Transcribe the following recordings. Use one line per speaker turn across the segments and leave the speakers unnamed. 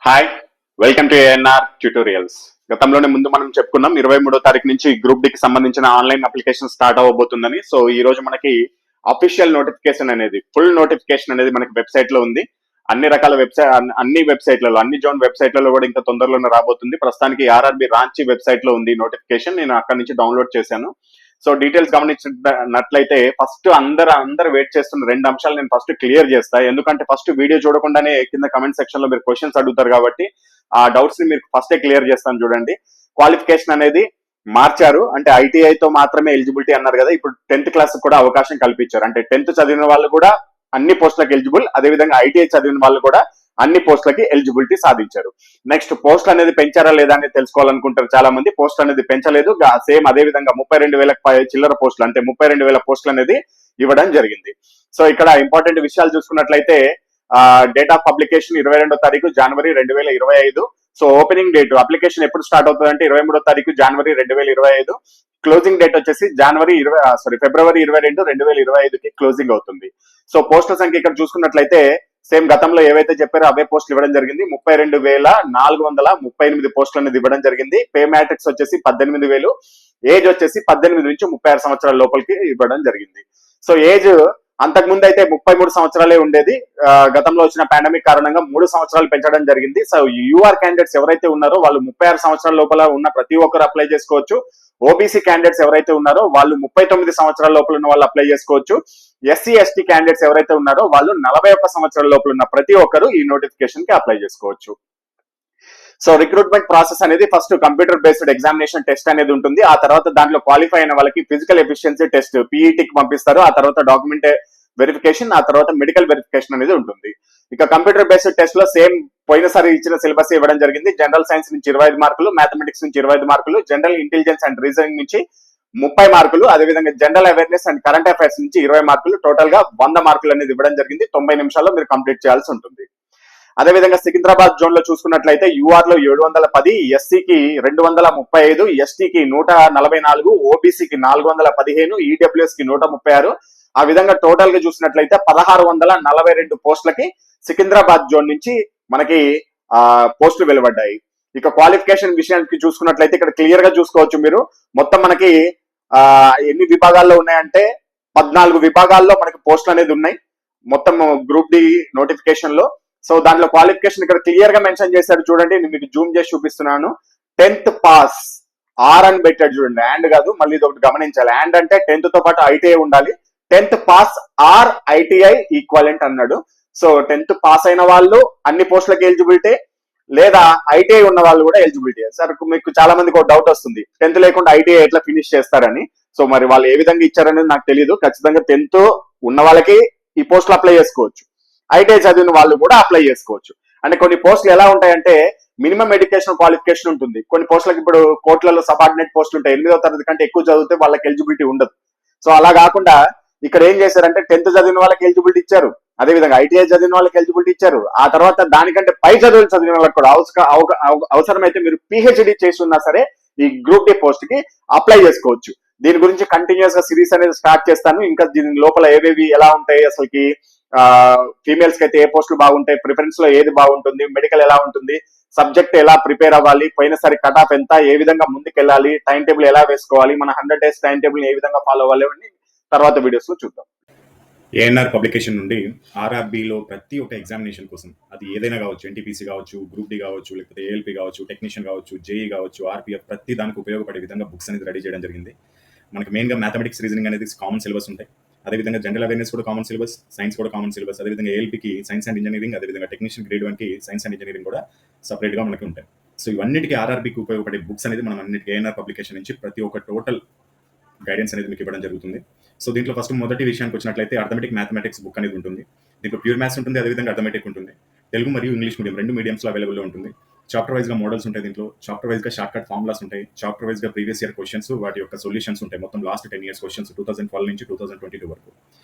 Hi, welcome to ANR tutorials. గతంలోనే ముందు మనం చెప్పుకున్నాం 23వ తారీఖు నుంచి గ్రూప్ డి కి సంబంధించిన ఆన్లైన్ అప్లికేషన్ స్టార్ట్ అవ్వబోతుందని. సో ఈ రోజు మనకి అఫీషియల్ నోటిఫికేషన్ అనేది, ఫుల్ నోటిఫికేషన్ అనేది మనకి వెబ్సైట్ లో ఉంది. అన్ని రకాల అన్ని వెబ్సైట్లలో, అన్ని జోన్ వెబ్సైట్లలో కూడా ఇంకా తొందరలోనే రాబోతుంది. ప్రస్తుతానికి ఆర్ఆర్బి రాంచీ వెబ్సైట్ లో ఉంది నోటిఫికేషన్. నేను అక్కడ నుంచి డౌన్లోడ్ చేశాను. సో డీటెయిల్స్ గమనించినట్లయితే ఫస్ట్ అందరు వెయిట్ చేస్తున్న రెండు అంశాలు నేను ఫస్ట్ క్లియర్ చేస్తా. ఎందుకంటే ఫస్ట్ వీడియో చూడకుండానే కింద కమెంట్ సెక్షన్ లో మీరు క్వశ్చన్స్ అడుగుతారు కాబట్టి ఆ డౌట్స్ ని మీరు ఫస్టే క్లియర్ చేస్తాను. చూడండి, క్వాలిఫికేషన్ అనేది మార్చారు. అంటే ఐటీఐతో మాత్రమే ఎలిజిబిలిటీ అన్నారు కదా, ఇప్పుడు 10th క్లాస్ కూడా అవకాశం కల్పించారు. అంటే 10th చదివిన వాళ్ళు కూడా అన్ని పోస్టులకు ఎలిజిబుల్, అదేవిధంగా ఐటీఐ చదివిన వాళ్ళు కూడా అన్ని పోస్టులకి ఎలిజిబిలిటీ సాధించారు. నెక్స్ట్, పోస్టులు అనేది పెంచారా లేదా అని తెలుసుకోవాలనుకుంటారు చాలా మంది. పోస్టులు అనేది పెంచలేదు, సేమ్ అదే విధంగా 32,000 చిల్లర పోస్టులు, అంటే 32,000 పోస్టులు అనేది ఇవ్వడం జరిగింది. సో ఇక్కడ ఇంపార్టెంట్ విషయాలు చూసుకున్నట్లయితే డేట్ ఆఫ్ పబ్లికేషన్ 22వ తారీఖు జనవరి 2025. సో ఓపెనింగ్ డేట్, అప్లికేషన్ ఎప్పుడు స్టార్ట్ అవుతుంది అంటే 23వ తారీఖు జనవరి 2025. క్లోజింగ్ డేట్ వచ్చేసి ఫిబ్రవరి 22, 2025కి క్లోజింగ్ అవుతుంది. సో పోస్టుల సంఖ్య ఇక్కడ చూసుకున్నట్లయితే సేమ్ గతంలో ఏవైతే చెప్పారో అవే పోస్టులు ఇవ్వడం జరిగింది. 32,438 పోస్టులు అనేది ఇవ్వడం జరిగింది. పే మ్యాట్రిక్స్ వచ్చేసి 18,000, ఏజ్ వచ్చేసి 18 నుంచి 36 సంవత్సరాల లోపలికి ఇవ్వడం జరిగింది. సో ఏజ్ అంతకుముందు అయితే 33 సంవత్సరాలే ఉండేది. గతంలో వచ్చిన పాండమిక్ కారణంగా 3 సంవత్సరాలు పెంచడం జరిగింది. సో యూఆర్ క్యాండిడేట్స్ ఎవరైతే ఉన్నారో వాళ్ళు 36 సంవత్సరాల లోపల ఉన్న ప్రతి ఒక్కరు అప్లై చేసుకోవచ్చు. ఓబీసీ క్యాండిడేట్స్ ఎవరైతే ఉన్నారో వాళ్ళు 39 సంవత్సరాల లోపల ఉన్న వాళ్ళు అప్లై చేసుకోవచ్చు. ఎస్సీ ఎస్టీ క్యాండిడేట్స్ ఎవరైతే ఉన్నారో వాళ్ళు 41 సంవత్సరాల లోపల ఉన్న ప్రతి ఒక్కరు ఈ నోటిఫికేషన్ కి అప్లై చేసుకోవచ్చు. సో రిక్రూట్మెంట్ ప్రాసెస్ అనేది first computer based examination test అనేది ఉంటుంది. ఆ తర్వాత దాంట్లో క్వాలిఫై అయిన వాళ్ళకి ఫిజికల్ ఎఫిషియన్సీ టెస్ట్ పీఈటీకి పంపిస్తారు. ఆ తర్వాత డాక్యుమెంట్ వెరిఫికేషన్, ఆ తర్వాత మెడికల్ వెరిఫికేషన్ అనేది ఉంటుంది. ఇక కంప్యూటర్ బేస్డ్ టెస్ట్ లో సేమ్ పోయినసారి ఇచ్చిన సిలబస్ ఇవ్వడం జరిగింది. జనరల్ సైన్స్ నుంచి 25 మార్కులు, మ్యాథమెటిక్స్ నుంచి 25 మార్కులు, జనరల్ ఇంటెలిజెన్స్ అండ్ రీజనింగ్ నుంచి 30 మార్కులు, అదేవిధంగా general awareness and current affairs నుంచి 20 మార్కులు, టోటల్ గా 100 మార్కులు అనేది ఇవ్వడం జరిగింది. 90 నిమిషాల్లో మీరు కంప్లీట్ చేయాల్సి ఉంటుంది. అదేవిధంగా సికింద్రాబాద్ జోన్ లో చూసుకున్నట్లయితే యూఆర్ లో 710, ఎస్సీకి 235, ఎస్టీకి 144, ఓబీసీకి 415, ఈడబ్ల్యూఎస్ కి 136. ఆ విధంగా టోటల్ గా చూసినట్లయితే 1642 పోస్టులకి సికింద్రాబాద్ జోన్ నుంచి మనకి పోస్టులు వెలువడ్డాయి. ఇక క్వాలిఫికేషన్ విషయానికి చూసుకున్నట్లయితే ఇక్కడ క్లియర్ గా చూసుకోవచ్చు మీరు. మొత్తం మనకి ఎన్ని విభాగాల్లో ఉన్నాయంటే 14 విభాగాల్లో మనకి పోస్టులు అనేది ఉన్నాయి మొత్తం గ్రూప్ డి నోటిఫికేషన్ లో. సో దాంట్లో క్వాలిఫికేషన్ ఇక్కడ క్లియర్ గా మెన్షన్ చేశారు. చూడండి, నేను మీకు జూమ్ చేసి చూపిస్తున్నాను. 10th పాస్ ఆర్ అని పెట్టాడు చూడండి, అండ్ కాదు, మళ్ళీ ఇది ఒకటి గమనించాలి. అండ్ అంటే 10th తో పాటు ఐటీఐ ఉండాలి. 10th pass or ITI equivalent అన్నాడు. సో 10th పాస్ అయిన వాళ్ళు అన్ని పోస్టులకు ఎలిజిబిలిటీ, లేదా ఐటీఐ ఉన్న వాళ్ళు కూడా ఎలిజిబిలిటీ. సార్ మీకు చాలా మందికి ఒక డౌట్ వస్తుంది, 10th లేకుండా ఐటీఐ ఎట్లా ఫినిష్ చేస్తారని. సో మరి వాళ్ళు ఏ విధంగా ఇచ్చారనేది నాకు తెలియదు. ఖచ్చితంగా 10th ఉన్న వాళ్ళకి ఈ పోస్టులు అప్లై చేసుకోవచ్చు, ఐటీఐ చదివిన వాళ్ళు కూడా అప్లై చేసుకోవచ్చు. అంటే కొన్ని పోస్టులు ఎలా ఉంటాయంటే మినిమం ఎడ్యుకేషన్ క్వాలిఫికేషన్ ఉంటుంది. కొన్ని పోస్టులకు ఇప్పుడు కోర్టులలో సబార్డినేట్ పోస్టులు ఉంటాయి, 8వ తరగతి కంటే ఎక్కువ చదివితే వాళ్ళకి ఎలిజిబిలిటీ ఉండదు. సో అలా కాకుండా ఇక్కడ ఏం చేశారంటే 10th చదివిన వాళ్ళకి ఎలిజిబిలిటీ ఇచ్చారు, అదేవిధంగా ఐటీఐ చదివిన వాళ్ళకి ఎలిజిబిలిటీ ఇచ్చారు. ఆ తర్వాత దానికంటే పై చదువులు చదివిన వాళ్ళకి కూడా అవసరమైతే మీరు పిహెచ్డి చేసి ఉన్నా సరే ఈ గ్రూప్ డి పోస్ట్ కి అప్లై చేసుకోవచ్చు. దీని గురించి కంటిన్యూస్ గా సిరీస్ అనేది స్టార్ట్ చేస్తాను. ఇంకా దీని లోపల ఏవేవి ఎలా ఉంటాయి, అసలుకి ఫీమేల్స్ కి అయితే ఏ పోస్టులు బాగుంటాయి, ప్రిఫరెన్స్ లో ఏది బాగుంటుంది, మెడికల్ ఎలా ఉంటుంది, సబ్జెక్ట్ ఎలా ప్రిపేర్ అవ్వాలి, పోయినసారి కట్ ఆఫ్ ఎంత, ఏ విధంగా ముందుకెళ్ళాలి, టైం టేబుల్ ఎలా వేసుకోవాలి, మన 100 days టైం టేబుల్ ఏ విధంగా ఫాలో అవ్వాలి అని తర్వాత వీడియోస్ లో చూద్దాం.
ఏఎన్ఆర్ పబ్లికేషన్ నుండి ఆర్ఆర్బీలో ప్రతి ఒక్క ఎగ్జామినేషన్ కోసం, అది ఏదైనా కావచ్చు, ఎన్టీపీసీ కావచ్చు, గ్రూప్ డి కావచ్చు, లేకపోతే ఏఎల్పీ కావచ్చు, టెక్నీషియన్ కావచ్చు, జేఈ కావచ్చు, ఆర్పీఎఫ్, ప్రతి దానికి ఉపయోగపడే విధంగా బుక్స్ అనేది రెడీ చేయడం జరిగింది. మనకి మెయిన్గా మ్యాథమెటిక్స్, రీజనింగ్ అనేది కామన్ సిలబస్ ఉంటాయి. అదేవిధంగా జనరల్ అవేర్నెస్ కూడా కామన్ సిలబస్, సైన్స్ కూడా కామన్ సిలబస్, అదేవిధంగా ఏఎల్పీకి సైన్స్ అండ్ ఇంజనీరింగ్, అదేవిధంగా టెక్నీషియన్ గ్రేడ్ 1కి సైన్స్ అండ్ ఇంజనీరింగ్ కూడా సపరేట్గా మనకి ఉంటాయి. సో ఇవన్నిటికీ ఆర్ఆర్బీకి ఉపయోగపడే బుక్స్ అనేది మనం అన్నిటికీ ఏఎన్ఆర్ పబ్లికేషన్ నుంచి ప్రతి ఒక్క టోటల్ గైడెన్స్ అనేది మీకు ఇవ్వడం జరుగుతుంది. సో దీంట్లో ఫస్ట్ మొదటి విషయానికి వచ్చినట్లయితే అర్థమెటిక్ మ్యాథమెటిక్స్ బుక్ అనేది ఉంటుంది. దీంట్లో ప్యూర్ మ్యాథ్స్ ఉంటుంది, అదేవిధంగా అర్థమెటిక్ ఉంటుంది. తెలుగు మరియు ఇంగ్లీష్ మీడియం 2 మీడియంస్లో అవైలబుల్లో ఉంటుంది. చాప్టర్ వైజ్గా మోడల్స్ ఉంటాయి, దీంట్లో చాప్టర్ వైజ్గా షార్ట్ కట్ ఫార్ములాస్ ఉంటాయి, చాప్టర్ వైజ్గా ప్రీవియస్ ఇయర్ క్వశ్చన్స్, వాటి యొక్క సొల్యూషన్స్ ఉంటాయి. మొత్తం లాస్ట్ 10 years క్వశ్చన్స్ 2012 నుంచి 2022 వరకు.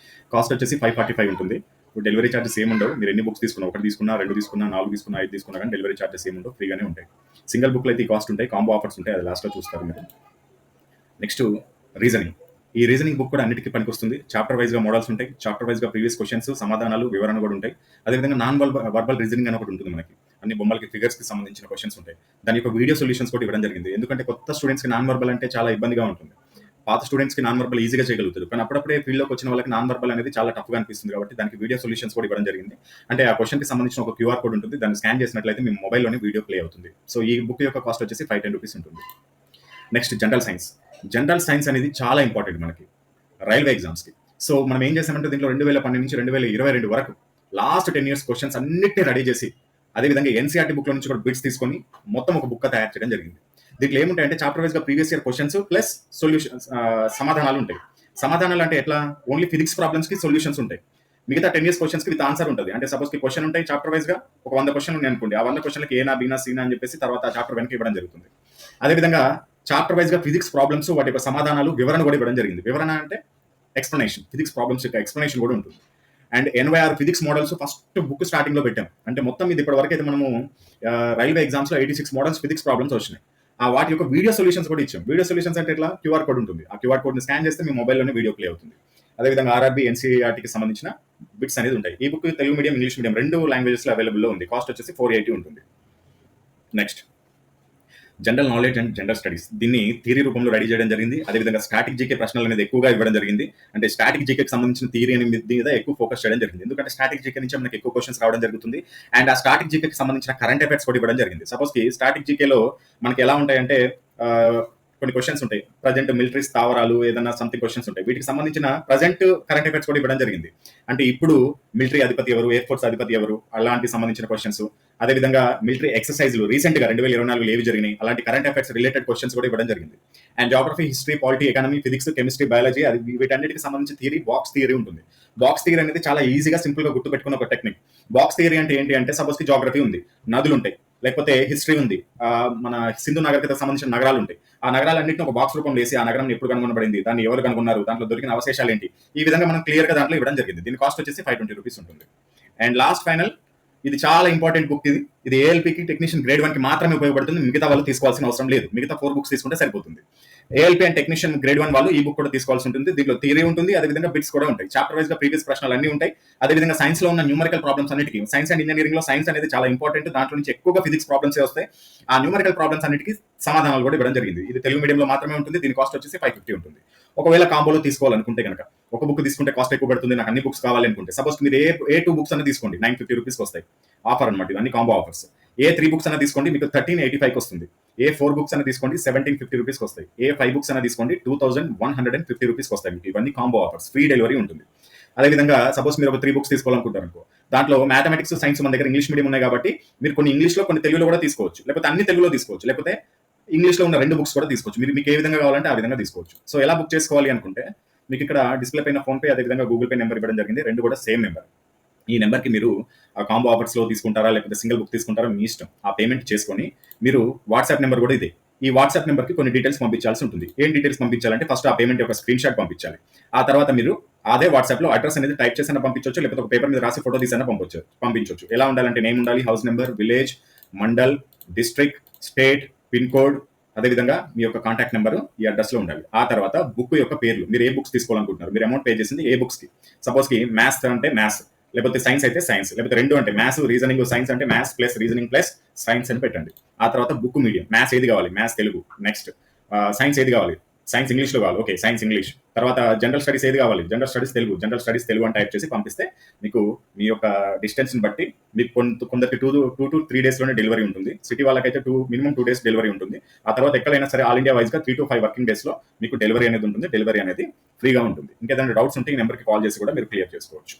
కాస్ట్ వచ్చేసి 545 ఉంటుంది. డెలివరీ ఛార్జెస్ ఏమి ఉండవు. మీరు ఎన్ని బుక్స్ తీసుకున్నా, 1 తీసుకున్నా, 2 తీసుకున్నా, 4 తీసుకున్నా, 5 తీసుకున్నా కానీ డెలివరీ ఛార్జెస్ ఏమి ఉండవు, ఫ్రీగానే ఉంటాయి. సింగిల్ బుక్లో అయితే ఈ కాస్ట్ ఉంటాయి, కాంబో ఆఫర్స్ ఉంటాయి, అది లాస్ట్లో చూస్తారు మీరు. Next reasoning. ఈ రీజనింగ్ బుక్ కూడా అన్నిటికీ పనికొస్తుంది. చాప్టర్ వైజ్‌గా మోడల్స్ ఉంటాయి. చాప్టర్ వైజ్‌గా ప్రీవియస్ క్వెషన్స్, సమాధానాలు, వివరణ కూడా ఉంటాయి. అదేవిధంగా నాన్ వర్బల్ రీజనింగ్ అని ఒకటి ఉంటుంది మనకి. అన్ని బొమ్మలకి, ఫిగర్స్‌కి సంబంధించిన క్వెషన్స్ ఉంటాయి. దాని యొక్క వీడియో సొల్యూషన్స్ కూడా ఇవ్వడం జరిగింది. ఎందుకంటే కొత్త స్టూడెంట్స్‌కి నాన్ వర్బల్ అంటే చాలా ఇబ్బందిగా ఉంటుంది. పాత స్టూడెంట్స్‌కి నాన్ వర్బల్ ఈజీగా చేయగలుగుతారు. కానీ అప్పుడప్పుడే ఫీల్డ్‌లోకి వచ్చిన వాళ్ళకి నాన్ వర్బల్ అనేది చాలా టఫ్‌గా అనిపిస్తుంది కాబట్టి దానికి వీడియో సొల్యూషన్స్ కూడా ఇవ్వడం జరిగింది. అంటే ఆ క్వెషన్‌కి సంబంధించిన ఒక క్యూఆర్ కోడ్ ఉంటుంది. దాన్ని స్కాన్ చేసినట్లయితే మీ మొబైల్‌లోనే వీడియో ప్లే అవుతుంది. సో ఈ బుక్ యొక్క కాస్ట్ వచ్చేసి ₹510 ఉంటుంది. Next general science. General science అనేది చాలా ఇంపార్టెంట్ మనకి రైల్వే ఎగ్జామ్స్‌కి. సో మనం ఏం చేసామంటే దీంట్లో 2012 నుంచి 2022 వరకు లాస్ట్ 10 ఇయర్స్ క్వెషన్స్ అన్నిటిని రెడీ చేసి అదేవిధంగా ఎన్సీఆర్టీ బుక్‌లో నుంచి కూడా బిట్స్ తీసుకొని మొత్తం ఒక బుక్‌గా తయారు చేయడం జరిగింది. దీంట్లో ఏముంటాయంటే చాప్టర్ వైజ్‌గా previous year questions plus solutions, సమాధానాలు ఉంటాయి. సమాధానాలు అంటే ఎట్లా? ఓన్లీ ఫిజిక్స్ ప్రాబ్లమ్స్‌కి సొల్యూషన్స్ ఉంటాయి. మిగతా 10 ఇయర్స్ క్వెషన్స్‌కి విత్ ఆన్సర్ ఉంటుంది. అంటే సపోజ్‌కి క్వెషన్ ఉంటాయి చాప్టర్ వైజ్‌గా ఒక 100 క్వెషన్లు ఉన్నాయి అనుకోండి. ఆ 100 క్వెషన్‌లకి ఏనా, బీనా, సీనా అని చెప్పేసి తర్వాత ఆ చాప్టర్ వెనక ఇవ్వడం జరుగుతుంది. అదేవిధంగా చాప్టర్ వైజ్‌గా ఫిజిక్స్ ప్రాబ్లమ్స్ వాటి యొక్క సమాధానాలు, వివరణ కూడా ఇవ్వడం జరిగింది. వివరణ అంటే ఎక్స్‌ప్లనేషన్. ఫిజిక్స్ ప్రాబ్లమ్స్ యొక్క ఎక్స్‌ప్లనేషన్ కూడా ఉంటుంది. And 86 physics models first book స్టార్టింగ్‌లో పెట్టాం. అంటే మొత్తం ఇది ఇప్పటి వరకు అయితే మనము రైల్వే ఎగ్జామ్స్‌లో 86 మోడల్స్ ఫిజిక్స్ ప్రాబ్లమ్స్ వచ్చినాయి. వాటి యొక్క వీడియో సొల్యూషన్స్ కూడా ఇచ్చాం. వీడియో సొల్యూషన్స్ అంటే ఎట్లా? క్యూఆర్ కోడ్ ఉంటుంది. ఆ క్యూఆర్ కోడ్‌ని స్కాన్ చేస్తే మీ మొబైల్‌లోనే వీడియో ప్లే అవుతుంది. అదేవిధంగా ఆర్ఆర్బీ, ఎన్సీఈఆర్టీకి సంబంధించిన బిట్స్ అనేది ఉంటాయి. ఈ book Telugu medium, English medium 2 లాంగ్వేజెస్‌లో అవైలబుల్‌లో ఉంది. కాస్ట్ వచ్చేసి 480 ఉంటుంది. Next general knowledge and general studies. దీన్ని థియరీ రూపంలో రెడీ చేయడం జరిగింది. అదేవిధంగా స్టాటిక్ జీకే ప్రశ్నలు అనేది ఎక్కువగా ఇవ్వడం జరిగింది. అంటే స్టాటిక్ జీకేకి సంబంధించిన థియరీ మీద ఎక్కువ ఫోకస్ చేయడం జరిగింది. ఎందుకంటే స్టాటిక్ జీకే నుంచి మనకి ఎక్కువ క్వశ్చన్స్ రావడం జరుగుతుంది. అండ్ ఆ స్టాటిక్ జీకేకి సంబంధించిన కరెంట్ అఫైర్స్ కూడా ఇవ్వడం జరిగింది. సపోజ్కి స్టాటిక్ జీకేలో మనకి ఎలా ఉంటాయంటే కొన్ని క్వశ్చన్స్ ఉంటాయి. ప్రజెంట్ మిలిటరీ స్థావరాలు ఏదైనా సంథింగ్ క్వశ్చన్స్ ఉంటాయి. వీటికి సంబంధించిన ప్రజెంట్ కరెంట్ అఫైర్స్ కూడా ఇవ్వడం జరిగింది. అంటే ఇప్పుడు మిలిటరీ అధిపతి ఎవరు, ఎయిర్ ఫోర్స్ అధిపతి ఎవరు, అలాంటి సంబంధించిన క్వశ్చన్స్. అదేవిధంగా మిలిటరీ ఎక్సర్సైజ్లు రీసెంట్ గా 2024 ఏవి జరిగినాయి, అలాంటి కరెంట్ అఫైర్స్ రిలేటెడ్ క్వశ్చన్స్ కూడా ఇవ్వడం జరిగింది. And geography, history, polity, economy, physics, chemistry, biology, అది వీటన్నిటికి సంబంధించి థియరీ, బాక్స్ థియరీ ఉంటుంది. బాక్స్ థియరీ అనేది చాలా ఈజీగా సింపుల్ గా గుర్తుపెట్టుకున్న ఒక టెక్నిక్. బాక్స్ థియరీ అంటే ఏంటి అంటే సపోజ్ కి జాగ్రఫీ ఉంది, నదులు ఉంటాయి, లేకపోతే హిస్టరీ ఉంది, మన సింధు నాగరికతకు సంబంధించిన నగరాలు ఉంటాయి. ఆ నగరాలన్నింటినీ ఒక బాక్స్ రూపంలో వేసి ఆ నగరం ఎప్పుడు కనుగొనబడింది, దాన్ని ఎవరు కనుగొన్నారు, దాంట్లో దొరికిన అవశేషాలు ఏంటి, ఈ విధంగా మనం క్లియర్ గా దాంట్లో ఇవ్వడం జరిగింది. దీని కాస్ట్ వచ్చేసి ₹520 ఉంటుంది. అండ్ లాస్ట్ ఫైనల్, ఇది చాలా ఇంపార్టెంట్ బుక్. ఇది ఏఎల్పీకి టెక్నీషియన్ గ్రేడ్ 1 కి మాత్రమే ఉపయోగపడుతుంది. మిగతా వాళ్ళు తీసుకోవాల్సిన అవసరం లేదు. మిగతా 4 బుక్స్ తీసుకుంటే సరిపోతుంది. ఏఎల్పీ అండ్ టెక్నీషియన్ గ్రేడ్ 1 వాళ్ళు ఈ బుక్ కూడా తీసుకోవాల్సి ఉంటుంది. దీంట్లో థియరీ ఉంటుంది, అదేవిధంగా బిట్స్ కూడా ఉంటాయి. చాప్టర్ వైజ్ గా ప్రీవియస్ ప్రశ్నలు అన్ని ఉంటాయి. అదేవిధంగా సైన్స్ లో ఉన్న న్యూమరికల్ ప్రాబ్లమ్స్ అన్నిటికీ, సైన్స్ అండ్ ఇంజనీరింగ్ లో సైన్స్ అనేది చాలా ఇంపార్టెంట్. దాంట్లో నుంచి ఎక్కువగా ఫిజిక్స్ ప్రాబ్లమ్స్ వస్తాయి. ఆ న్యూమరికల్ ప్రాబ్లమ్స్ అన్నిటికీ సమాధానాలు కూడా ఇవ్వడం జరిగింది. ఇది తెలుగు మీడియంలో మాత్రమే ఉంటుంది. దీని కాస్ట్ వచ్చేసి ₹550 ఉంటుంది. ఒకవేళ కాంబోలో తీసుకోవాలనుకుంటే కనుక ఒక బుక్ తీసుకుంటే కాస్ట్ ఎక్కువ పడుతుంది, నాకు అన్ని బుక్స్ కావాలనుకుంటే సపోజ్ మీరు ఏ 2 బుక్స్ అన్న తీసుకోండి, ₹950 వస్తాయి. ఆఫర్ అనమాట, ఇవన్నీ కాంబో ఆఫర్స్. ఏ 3 బుక్స్ అన్న తీసుకోండి, మీకు 1385 వస్తుంది. ఏ 4 బుక్స్ అన్న తీసుకోండి, ₹1750 వస్తాయి. ఏ 5 బుక్స్ అన్న తీసుకోండి, ₹2150 వస్తాయి. మీకు ఇవన్నీ కాంబో ఆఫర్స్, ఫ్రీ డెలివరీ ఉంటుంది. అదేవిధంగా సపోజ్ మీరు ఒక 3 బుక్స్ తీసుకోవాలనుకుంటారు అనుకో, దాంట్లో మ్యాథమెటిక్స్, సైన్స్ మన దగ్గర ఇంగ్లీష్ మీడియం ఉన్నాయి కాబట్టి మీరు కొన్ని ఇంగ్లీష్లో కొన్ని తెలుగులో కూడా తీసుకోవచ్చు, లేకపోతే అన్ని తెలుగులో తీసుకోవచ్చు, లేకపోతే ఇంగ్లీష్లో ఉన్న 2 బుక్స్ కూడా తీసుకోవచ్చు. మీకు ఏ విధంగా కావాలంటే ఆ విధంగా తీసుకోవచ్చు. సో ఎలా బుక్ చేసుకోవాలి అనుకుంటే మీకు ఇక్కడ డిస్ప్లే పైన ఫోన్పే, అదేవిధంగా గూగుల్ పే నెంబర్ ఇవ్వడం జరిగింది. 2 కూడా సేమ్ నెంబర్. ఈ నెంబర్కి మీరు ఆ కాంబో ఆఫర్స్లో తీసుకుంటారా లేకపోతే సింగిల్ బుక్ తీసుకుంటారా మీ ఇష్టం. ఆ పేమెంట్ చేసుకొని మీరు వాట్సాప్ నెంబర్ కూడా ఇదే. ఈ వాట్సాప్ నెంబర్కి కొన్ని డీటెయిల్స్ పంపించాల్సి ఉంటుంది. ఏం డీటెయిల్స్ పంపించాలంటే ఫస్ట్ ఆ పేమెంట్ యొక్క స్క్రీన్ షాట్ పంపించాలి. ఆ తర్వాత మీరు అదే వాట్సాప్లో అడ్రస్ అనేది టైప్ చేసి పంపించవచ్చు, లేకపోతే ఒక పేపర్ మీద రాసి ఫోటో తీసి పంపించవచ్చు. ఎలా ఉండాలంటే నేమ్ ఉండాలి, house number, village, mandal, district, state, pin code, అదేవిధంగా మీ యొక్క కాంటాక్ట్ నెంబర్ ఈ అడ్రస్ లో ఉండాలి. ఆ తర్వాత బుక్ యొక్క పేర్లు, మీరు ఏ బుక్స్ తీసుకోవాలనుకుంటున్నారు, మీరు అమౌంట్ పే చేసింది ఏ బుక్స్ కి. సపోజ్ కి మ్యాథ్స్ అంటే మ్యాథ్స్, లేకపోతే సైన్స్ అయితే సైన్స్, లేకపోతే 2 అంటే మ్యాథ్స్, రీజనింగ్, సైన్స్ అంటే maths plus reasoning plus science అని పెట్టండి. ఆ తర్వాత బుక్ మీడియం, మ్యాథ్స్ ఏది కావాలి, మ్యాథ్స్ తెలుగు. నెక్స్ట్ సైన్స్ ఏది కావాలి, సైన్స్ ఇంగ్లీష్ లో కావాలి, ఓకే సైన్స్ ఇంగ్లీష్. తర్వాత జనరల్ స్టడీస్ ఏది కావాలి, general studies Telugu, general studies Telugu అని టైప్ చేసి పంపిస్తే మీకు మీ యొక్క డిస్టెన్స్ ని బట్టి మీకు కొందరికి 2 to 3 days లోనే డెలివరీ ఉంటుంది. సిటీ వాళ్ళకైతే మినిమం 2 days డెలివరీ ఉంటుంది. ఆ తర్వాత ఎక్కడైనా సరే ఆల్ ఇండియా వైజ్ గా 3 to 5 వర్కింగ్ డేస్ లో మీకు డెలివరీ అనేది ఉంటుంది. డెలివరీ అనేది ఫ్రీగా ఉంటుంది. ఇంకేదైనా డౌట్స్ ఉంటే ఈ నెంబర్కి కాల్ చేసి కూడా మీరు క్లియర్ చేసుకోవచ్చు.